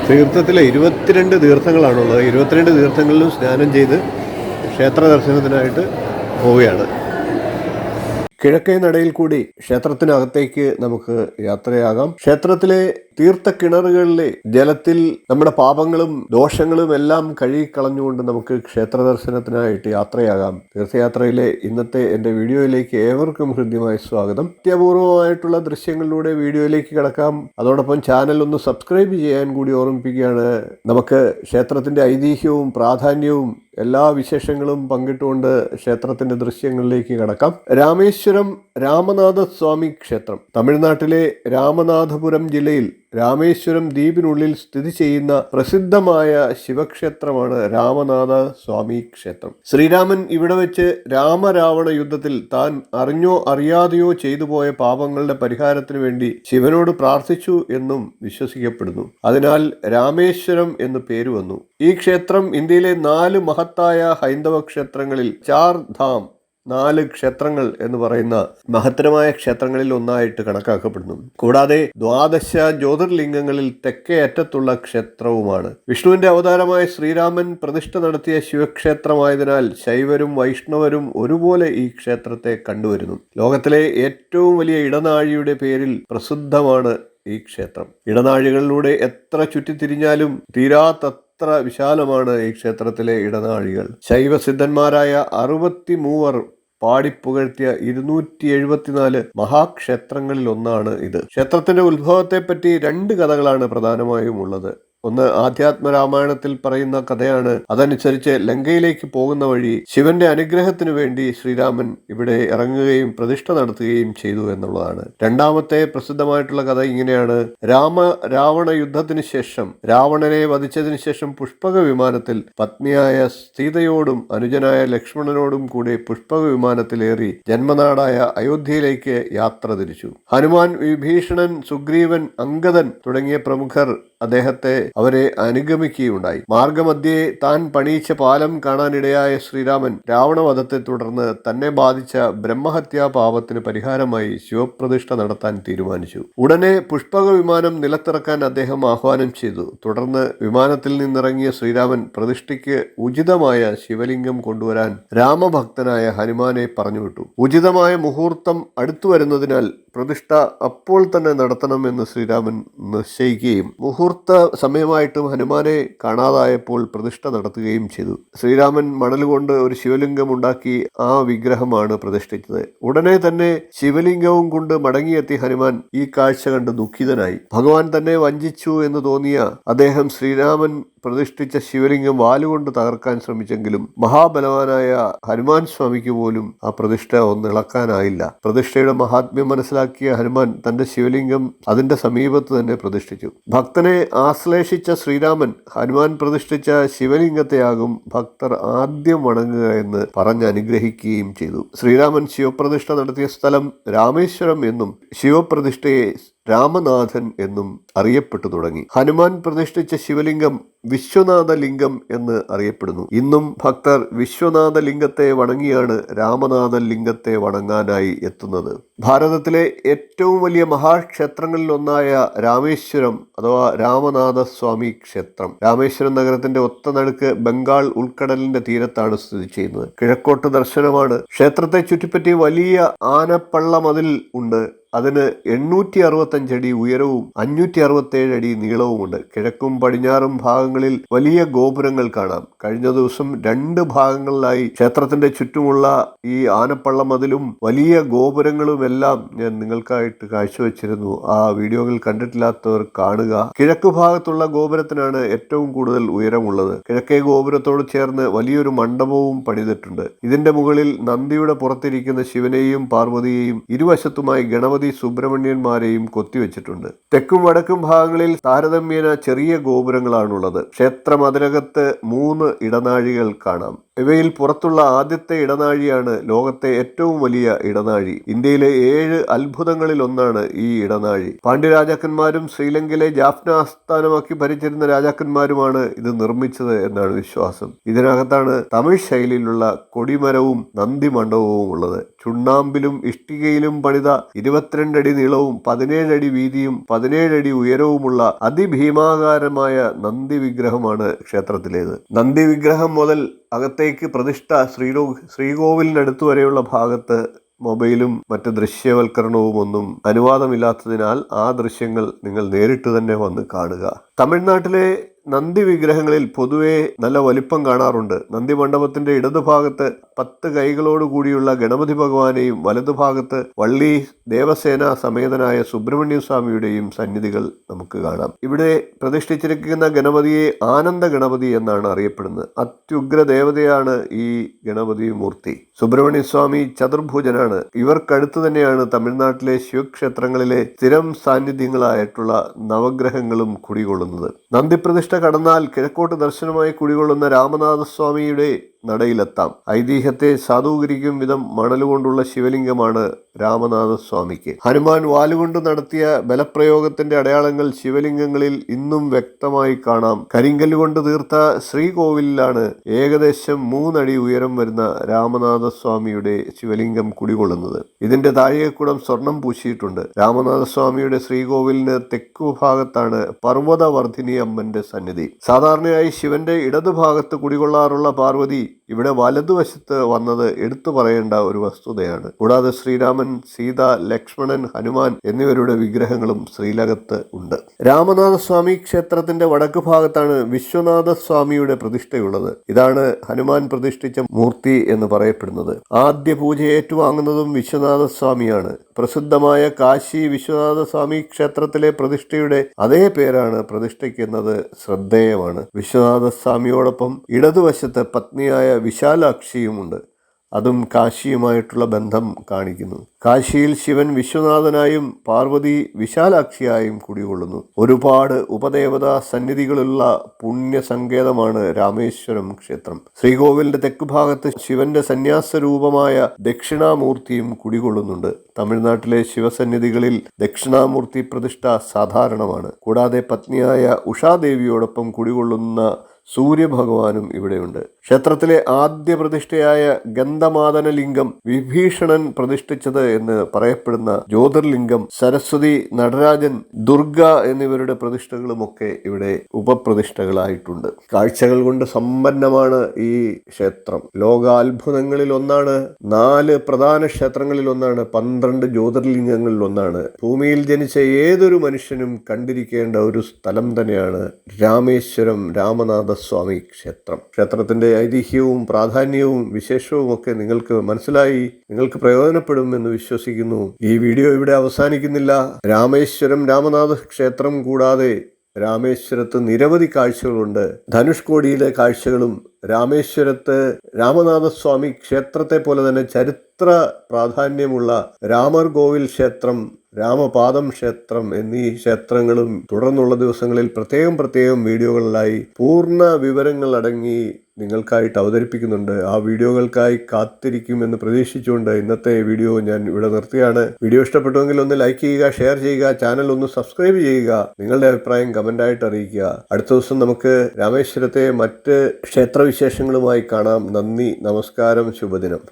തീർത്ഥത്തിലെ 22 തീർത്ഥങ്ങളാണുള്ളത്. 22 തീർത്ഥങ്ങളിലും സ്നാനം ചെയ്ത് ക്ഷേത്ര ദർശനത്തിനായിട്ട് പോവുകയാണ്. കിഴക്കേ നടയിൽ കൂടി ക്ഷേത്രത്തിനകത്തേക്ക് നമുക്ക് യാത്രയാകാം. ക്ഷേത്രത്തിലെ തീർത്ഥക്കിണറുകളിലെ ജലത്തിൽ നമ്മുടെ പാപങ്ങളും ദോഷങ്ങളും എല്ലാം കഴുകിക്കളഞ്ഞുകൊണ്ട് നമുക്ക് ക്ഷേത്ര ദർശനത്തിനായിട്ട് യാത്രയാകാം. തീർത്ഥയാത്രയിലെ ഇന്നത്തെ എൻ്റെ വീഡിയോയിലേക്ക് ഏവർക്കും ഹൃദ്യമായ സ്വാഗതം. അത്യപൂർവമായിട്ടുള്ള ദൃശ്യങ്ങളിലൂടെ വീഡിയോയിലേക്ക് കിടക്കാം. അതോടൊപ്പം ചാനൽ ഒന്ന് സബ്സ്ക്രൈബ് ചെയ്യാൻ കൂടി ഓർമ്മിപ്പിക്കുകയാണ്. നമുക്ക് ക്ഷേത്രത്തിൻ്റെ ഐതിഹ്യവും പ്രാധാന്യവും എല്ലാ വിശേഷങ്ങളും പങ്കിട്ടുകൊണ്ട് ക്ഷേത്രത്തിന്റെ ദൃശ്യങ്ങളിലേക്ക് കടക്കാം. രാമേശ്വരം രാമനാഥസ്വാമി ക്ഷേത്രം തമിഴ്നാട്ടിലെ രാമനാഥപുരം ജില്ലയിൽ രാമേശ്വരം ദ്വീപിനുള്ളിൽ സ്ഥിതി ചെയ്യുന്ന പ്രസിദ്ധമായ ശിവക്ഷേത്രമാണ് രാമനാഥ സ്വാമി ക്ഷേത്രം. ശ്രീരാമൻ ഇവിടെ വെച്ച് രാമരാവണ യുദ്ധത്തിൽ താൻ അറിഞ്ഞോ അറിയാതെയോ ചെയ്തു പോയ പാപങ്ങളുടെ പരിഹാരത്തിനു വേണ്ടി ശിവനോട് പ്രാർത്ഥിച്ചു എന്നും വിശ്വസിക്കപ്പെടുന്നു. അതിനാൽ രാമേശ്വരം എന്ന് പേര് വന്നു. ഈ ക്ഷേത്രം ഇന്ത്യയിലെ 4 മഹത്തായ ഹൈന്ദവ ക്ഷേത്രങ്ങളിൽ 4 ധാം 4 ക്ഷേത്രങ്ങൾ എന്ന് പറയുന്ന മഹത്തരമായ ക്ഷേത്രങ്ങളിൽ ഒന്നായിട്ട് കണക്കാക്കപ്പെടുന്നു. കൂടാതെ 12 ജ്യോതിർലിംഗങ്ങളിൽ തെക്കേ അറ്റത്തുള്ള ക്ഷേത്രവുമാണ്. വിഷ്ണുവിന്റെ അവതാരമായ ശ്രീരാമൻ പ്രതിഷ്ഠ നടത്തിയ ശിവക്ഷേത്രമായതിനാൽ ശൈവരും വൈഷ്ണവരും ഒരുപോലെ ഈ ക്ഷേത്രത്തെ കണ്ടുവരുന്നു. ലോകത്തിലെ ഏറ്റവും വലിയ ഇടനാഴിയുടെ പേരിൽ പ്രസിദ്ധമാണ് ഈ ക്ഷേത്രം. ഇടനാഴികളിലൂടെ എത്ര ചുറ്റിത്തിരിഞ്ഞാലും തീരാത്ത വിശാലമാണ് ഈ ക്ഷേത്രത്തിലെ ഇടനാഴികൾ. ശൈവസിദ്ധന്മാരായ 63 പാടിപ്പുകഴ്ത്തിയ 274 മഹാക്ഷേത്രങ്ങളിൽ ഒന്നാണ് ഇത്. ക്ഷേത്രത്തിന്റെ ഉത്ഭവത്തെപ്പറ്റി 2 കഥകളാണ് പ്രധാനമായും ഉള്ളത്. ഒന്ന് ആധ്യാത്മരാമായണത്തിൽ പറയുന്ന കഥയാണ്. അതനുസരിച്ച് ലങ്കയിലേക്ക് പോകുന്ന വഴി ശിവന്റെ അനുഗ്രഹത്തിനു വേണ്ടി ശ്രീരാമൻ ഇവിടെ ഇറങ്ങുകയും പ്രതിഷ്ഠ നടത്തുകയും ചെയ്തു എന്നുള്ളതാണ്. രണ്ടാമത്തെ പ്രസിദ്ധമായിട്ടുള്ള കഥ ഇങ്ങനെയാണ്. രാവണ യുദ്ധത്തിന് ശേഷം രാവണനെ വധിച്ചതിന് ശേഷം പുഷ്പക വിമാനത്തിൽ പത്നിയായ സീതയോടും അനുജനായ ലക്ഷ്മണനോടും കൂടി പുഷ്പക വിമാനത്തിലേറി ജന്മനാടായ അയോധ്യയിലേക്ക് യാത്ര തിരിച്ചു. ഹനുമാൻ, വിഭീഷണൻ, സുഗ്രീവൻ, അംഗദൻ തുടങ്ങിയ പ്രമുഖർ അവരെ അനുഗമിക്കുകയുണ്ടായി. മാർഗമധ്യേ താൻ പണിയിച്ച പാലം കാണാനിടയായ ശ്രീരാമൻ രാവണവധത്തെ തുടർന്ന് തന്നെ ബാധിച്ച ബ്രഹ്മഹത്യാ പാപത്തിന് പരിഹാരമായി ശിവപ്രതിഷ്ഠ നടത്താൻ തീരുമാനിച്ചു. ഉടനെ പുഷ്പക വിമാനം നിലത്തിറക്കാൻ അദ്ദേഹം ആഹ്വാനം ചെയ്തു. തുടർന്ന് വിമാനത്തിൽ നിന്നിറങ്ങിയ ശ്രീരാമൻ പ്രതിഷ്ഠയ്ക്ക് ഉചിതമായ ശിവലിംഗം കൊണ്ടുവരാൻ രാമഭക്തനായ ഹനുമാനെ പറഞ്ഞുവിട്ടു. ഉചിതമായ മുഹൂർത്തം അടുത്തു വരുന്നതിനാൽ പ്രതിഷ്ഠ അപ്പോൾ തന്നെ നടത്തണമെന്ന് ശ്രീരാമൻ നിശ്ചയിക്കുകയും മുഹൂർത്ത സമയമായിട്ടും ഹനുമാനെ കാണാതായപ്പോൾ പ്രതിഷ്ഠ നടത്തുകയും ചെയ്തു. ശ്രീരാമൻ മണൽ കൊണ്ട് ഒരു ശിവലിംഗം ഉണ്ടാക്കി ആ വിഗ്രഹമാണ് പ്രതിഷ്ഠിച്ചത്. ഉടനെ തന്നെ ശിവലിംഗവും കൊണ്ട് മടങ്ങിയെത്തിയ ഹനുമാൻ ഈ കാഴ്ച കണ്ട് ദുഃഖിതനായി. ഭഗവാൻ തന്നെ വഞ്ചിച്ചു എന്ന് തോന്നിയ അദ്ദേഹം ശ്രീരാമൻ പ്രതിഷ്ഠിച്ച ശിവലിംഗം വാലുകൊണ്ട് തകർക്കാൻ ശ്രമിച്ചെങ്കിലും മഹാബലവാനായ ഹനുമാൻ സ്വാമിക്ക് പോലും ആ പ്രതിഷ്ഠ ഒന്നിളക്കാനായില്ല. പ്രതിഷ്ഠയുടെ മഹാത്മ്യം മനസ്സിലാക്കിയ ഹനുമാൻ തന്റെ ശിവലിംഗം അതിന്റെ സമീപത്ത് തന്നെ പ്രതിഷ്ഠിച്ചു. ഭക്തനെ ആശ്ലേഷിച്ച ശ്രീരാമൻ ഹനുമാൻ പ്രതിഷ്ഠിച്ച ശിവലിംഗത്തെയാകും ഭക്തർ ആദ്യം വണങ്ങുക എന്ന് പറഞ്ഞ് അനുഗ്രഹിക്കുകയും ചെയ്തു. ശ്രീരാമൻ ശിവപ്രതിഷ്ഠ നടത്തിയ സ്ഥലം രാമേശ്വരം എന്നും ശിവപ്രതിഷ്ഠയെ രാമനാഥൻ എന്നും അറിയപ്പെട്ടു തുടങ്ങി. ഹനുമാൻ പ്രതിഷ്ഠിച്ച ശിവലിംഗം വിശ്വനാഥലിംഗം എന്ന് അറിയപ്പെടുന്നു. ഇന്നും ഭക്തർ വിശ്വനാഥലിംഗത്തെ വണങ്ങിയാണ് രാമനാഥ ലിംഗത്തെ വണങ്ങാനായി എത്തുന്നത്. ഭാരതത്തിലെ ഏറ്റവും വലിയ മഹാക്ഷേത്രങ്ങളിൽ ഒന്നായ രാമേശ്വരം അഥവാ രാമനാഥസ്വാമി ക്ഷേത്രം രാമേശ്വരം നഗരത്തിന്റെ ഒത്ത നടുക്ക് ബംഗാൾ ഉൾക്കടലിന്റെ തീരത്താണ് സ്ഥിതി ചെയ്യുന്നത്. കിഴക്കോട്ട് ദർശനമാണ്. ക്ഷേത്രത്തെ ചുറ്റിപ്പറ്റി വലിയ ആനപ്പള്ള മതിൽ ഉണ്ട്. അതിന് 865 അടി ഉയരവും 567 അടി നീളവുമുണ്ട്. കിഴക്കും പടിഞ്ഞാറും ഭാഗങ്ങളിൽ വലിയ ഗോപുരങ്ങൾ കാണാം. കഴിഞ്ഞ ദിവസം 2 ഭാഗങ്ങളിലായി ക്ഷേത്രത്തിന്റെ ചുറ്റുമുള്ള ഈ ആനപ്പള്ള മതിലും വലിയ ഗോപുരങ്ങളും എല്ലാം ഞാൻ നിങ്ങൾക്കായിട്ട് കാഴ്ചവെച്ചിരുന്നു. ആ വീഡിയോകൾ കണ്ടിട്ടില്ലാത്തവർ കാണുക. കിഴക്ക് ഭാഗത്തുള്ള ഗോപുരത്തിനാണ് ഏറ്റവും കൂടുതൽ ഉയരമുള്ളത്. കിഴക്കേ ഗോപുരത്തോട് ചേർന്ന് വലിയൊരു മണ്ഡപവും പണിതിട്ടുണ്ട്. ഇതിന്റെ മുകളിൽ നന്ദിയുടെ പുറത്തിരിക്കുന്ന ശിവനെയും പാർവതിയെയും ഇരുവശത്തുമായി ഗണപതി സുബ്രഹ്മണ്യന്മാരെയും കൊത്തിവെച്ചിട്ടുണ്ട്. തെക്കും വടക്കും ഭാഗങ്ങളിൽ താരതമ്യേന ചെറിയ ഗോപുരങ്ങളാണുള്ളത്. ക്ഷേത്രമതിലകത്ത് 3 ഇടനാഴികൾ കാണാം. ഇവയിൽ പുറത്തുള്ള ആദ്യത്തെ ഇടനാഴിയാണ് ലോകത്തെ ഏറ്റവും വലിയ ഇടനാഴി. ഇന്ത്യയിലെ 7 അത്ഭുതങ്ങളിൽ ഒന്നാണ് ഈ ഇടനാഴി. പാണ്ഡ്യരാജാക്കന്മാരും ശ്രീലങ്കയിലെ ജാഫ്ന ആസ്ഥാനമാക്കി ഭരിച്ചിരുന്ന രാജാക്കന്മാരുമാണ് ഇത് നിർമ്മിച്ചത് എന്നാണ് വിശ്വാസം. ഇതിനകത്താണ് തമിഴ് ശൈലിയിലുള്ള കൊടിമരവും നന്ദി മണ്ഡപവും ഉള്ളത്. ചുണ്ണാമ്പിലും ഇഷ്ടികയിലും പണിത 22 അടി നീളവും 17 അടി വീതിയും 17 അടി ഉയരവുമുള്ള അതിഭീമാകാരമായ നന്ദി വിഗ്രഹമാണ് ക്ഷേത്രത്തിലേത്. നന്ദി വിഗ്രഹം മുതൽ അകത്തേക്ക് പ്രതിഷ്ഠ ശ്രീകോവിലിനടുത്തു വരെയുള്ള ഭാഗത്ത് മൊബൈലും മറ്റ് ദൃശ്യവൽക്കരണവും ഒന്നും അനുവാദമില്ലാത്തതിനാൽ ആ ദൃശ്യങ്ങൾ നിങ്ങൾ നേരിട്ട് തന്നെ വന്ന് കാണുക. തമിഴ്നാട്ടിലെ നന്ദി വിഗ്രഹങ്ങളിൽ പൊതുവെ നല്ല വലിപ്പം കാണാറുണ്ട്. നന്ദി മണ്ഡപത്തിന്റെ ഇടതുഭാഗത്ത് 10 കൈകളോട് കൂടിയുള്ള ഗണപതി ഭഗവാനെയും വലതുഭാഗത്ത് വള്ളി ദേവസേന സമേതനായ സുബ്രഹ്മണ്യ സ്വാമിയുടെയും സന്നിധികൾ നമുക്ക് കാണാം. ഇവിടെ പ്രതിഷ്ഠിച്ചിരിക്കുന്ന ഗണപതിയെ ആനന്ദ ഗണപതി എന്നാണ് അറിയപ്പെടുന്നത്. അത്യുഗ്ര ദേവതയാണ് ഈ ഗണപതി മൂർത്തി. സുബ്രഹ്മണ്യ സ്വാമി ചതുർഭുജനാണ്. ഇവർക്കടുത്ത് തന്നെയാണ് തമിഴ്നാട്ടിലെ ശിവക്ഷേത്രങ്ങളിലെ സ്ഥിരം സാന്നിധ്യങ്ങളായിട്ടുള്ള നവഗ്രഹങ്ങളും കുടികൊള്ളുന്നത്. നന്ദിപ്രതിഷ്ഠ കടന്നാൽ കിഴക്കോട്ട് ദർശനമായി കുടികൊള്ളുന്ന രാമനാഥസ്വാമിയുടെ നടയിലെത്താം. ഐതിഹ്യത്തെ സാധൂകരിക്കും വിധം മണലുകൊണ്ടുള്ള ശിവലിംഗമാണ് രാമനാഥസ്വാമിക്ക്. ഹനുമാൻ വാലുകൊണ്ട് നടത്തിയ ബലപ്രയോഗത്തിന്റെ അടയാളങ്ങൾ ശിവലിംഗങ്ങളിൽ ഇന്നും വ്യക്തമായി കാണാം. കരിങ്കല്ലുകൊണ്ട് തീർത്ത ശ്രീകോവിലാണ് ഏകദേശം 3 അടി ഉയരം വരുന്ന രാമനാഥസ്വാമിയുടെ ശിവലിംഗം കുടികൊള്ളുന്നത്. ഇതിന്റെ താഴേക്കുടം സ്വർണം പൂശിയിട്ടുണ്ട്. രാമനാഥസ്വാമിയുടെ ശ്രീകോവിലിന് തെക്കു ഭാഗത്താണ് പർവ്വതവർദ്ധിനി അമ്മന്റെ സന്നിധി. സാധാരണയായി ശിവന്റെ ഇടതുഭാഗത്ത് കുടികൊള്ളാറുള്ള പാർവതി ഇവിടെ വലതുവശത്ത് വന്നത് എടുത്തു പറയേണ്ട ഒരു വസ്തുതയാണ്. കൂടാതെ ശ്രീരാമൻ, സീത, ലക്ഷ്മണൻ, ഹനുമാൻ എന്നിവരുടെ വിഗ്രഹങ്ങളും ശ്രീലകത്ത് ഉണ്ട്. രാമനാഥസ്വാമി ക്ഷേത്രത്തിന്റെ വടക്ക് ഭാഗത്താണ് വിശ്വനാഥസ്വാമിയുടെ പ്രതിഷ്ഠയുള്ളത്. ഇതാണ് ഹനുമാൻ പ്രതിഷ്ഠിച്ച മൂർത്തി എന്ന് പറയപ്പെടുന്നത്. ആദ്യ പൂജ ഏറ്റുവാങ്ങുന്നതും വിശ്വനാഥസ്വാമിയാണ്. പ്രസിദ്ധമായ കാശി വിശ്വനാഥസ്വാമി ക്ഷേത്രത്തിലെ പ്രതിഷ്ഠയുടെ അതേ പേരാണ് പ്രതിഷ്ഠയ്ക്കുന്നത് ശ്രദ്ധേയമാണ്. വിശ്വനാഥസ്വാമിയോടൊപ്പം ഇടതുവശത്ത് പത്നിയായ വിശാലാക്ഷിയുമുണ്ട്. അതും കാശിയുമായിട്ടുള്ള ബന്ധം കാണിക്കുന്നു. കാശിയിൽ ശിവൻ വിശ്വനാഥനായും പാർവതി വിശാലാക്ഷിയായും കുടികൊള്ളുന്നു. ഒരുപാട് ഉപദേവതാ സന്നിധികളുള്ള പുണ്യസങ്കേതമാണ് രാമേശ്വരം ക്ഷേത്രം. ശ്രീകോവിലിന്റെ തെക്കുഭാഗത്ത് ശിവന്റെ സന്യാസരൂപമായ ദക്ഷിണാമൂർത്തിയും കുടികൊള്ളുന്നുണ്ട്. തമിഴ്നാട്ടിലെ ശിവസന്നിധികളിൽ ദക്ഷിണാമൂർത്തി പ്രതിഷ്ഠ സാധാരണമാണ്. കൂടാതെ പത്നിയായ ഉഷാദേവിയോടൊപ്പം കുടികൊള്ളുന്ന സൂര്യഭഗവാനും ഇവിടെയുണ്ട്. ക്ഷേത്രത്തിലെ ആദ്യ പ്രതിഷ്ഠയായ ഗന്ധമാദനലിംഗം വിഭീഷണൻ പ്രതിഷ്ഠിച്ചത് എന്ന് പറയപ്പെടുന്ന ജ്യോതിർലിംഗം, സരസ്വതി, നടരാജൻ, ദുർഗ എന്നിവരുടെ പ്രതിഷ്ഠകളുമൊക്കെ ഇവിടെ ഉപപ്രതിഷ്ഠകളായിട്ടുണ്ട്. കാഴ്ചകൾ കൊണ്ട് സമ്പന്നമാണ് ഈ ക്ഷേത്രം. ലോകാത്ഭുതങ്ങളിൽ ഒന്നാണ്. 4 പ്രധാന ക്ഷേത്രങ്ങളിൽ ഒന്നാണ്. 12 ജ്യോതിർലിംഗങ്ങളിൽ ഒന്നാണ്. ഭൂമിയിൽ ജനിച്ച ഏതൊരു മനുഷ്യനും കണ്ടിരിക്കേണ്ട ഒരു സ്ഥലം തന്നെയാണ് രാമേശ്വരം രാമനാഥസ്വാമി ക്ഷേത്രം. ക്ഷേത്രത്തിന്റെ ഐതിഹ്യവും പ്രാധാന്യവും വിശേഷവും ഒക്കെ നിങ്ങൾക്ക് മനസ്സിലായി, നിങ്ങൾക്ക് പ്രയോജനപ്പെടുമെന്ന് വിശ്വസിക്കുന്നു. ഈ വീഡിയോ ഇവിടെ അവസാനിക്കുന്നില്ല. രാമേശ്വരം രാമനാഥ ക്ഷേത്രം കൂടാതെ രാമേശ്വരത്ത് നിരവധി കാഴ്ചകളുണ്ട്. ധനുഷ്കോടിയിലെ കാഴ്ചകളും രാമേശ്വരത്ത് രാമനാഥസ്വാമി ക്ഷേത്രത്തെ പോലെ തന്നെ ചരിത്ര പ്രാധാന്യമുള്ള രാമർകോവിൽ ക്ഷേത്രം, രാമപാദം ക്ഷേത്രം എന്നീ ക്ഷേത്രങ്ങളും തുടർന്നുള്ള ദിവസങ്ങളിൽ പ്രത്യേകം വീഡിയോകളിലായി പൂർണ്ണ വിവരങ്ങൾ അടങ്ങി നിങ്ങൾക്കായിട്ട് അവതരിപ്പിക്കുന്നുണ്ട്. ആ വീഡിയോകൾക്കായി കാത്തിരിക്കുമെന്ന് പ്രതീക്ഷിച്ചുകൊണ്ട് ഇന്നത്തെ വീഡിയോ ഞാൻ ഇവിടെ നിർത്തുകയാണ്. വീഡിയോ ഇഷ്ടപ്പെട്ടുവെങ്കിൽ ഒന്ന് ലൈക്ക് ചെയ്യുക, ഷെയർ ചെയ്യുക, ചാനൽ ഒന്ന് സബ്സ്ക്രൈബ് ചെയ്യുക, നിങ്ങളുടെ അഭിപ്രായം കമൻ്റായിട്ട് അറിയിക്കുക. അടുത്ത ദിവസം നമുക്ക് രാമേശ്വരത്തെ മറ്റ് ക്ഷേത്രവിശേഷങ്ങളുമായി കാണാം. നന്ദി, നമസ്കാരം, ശുഭദിനം.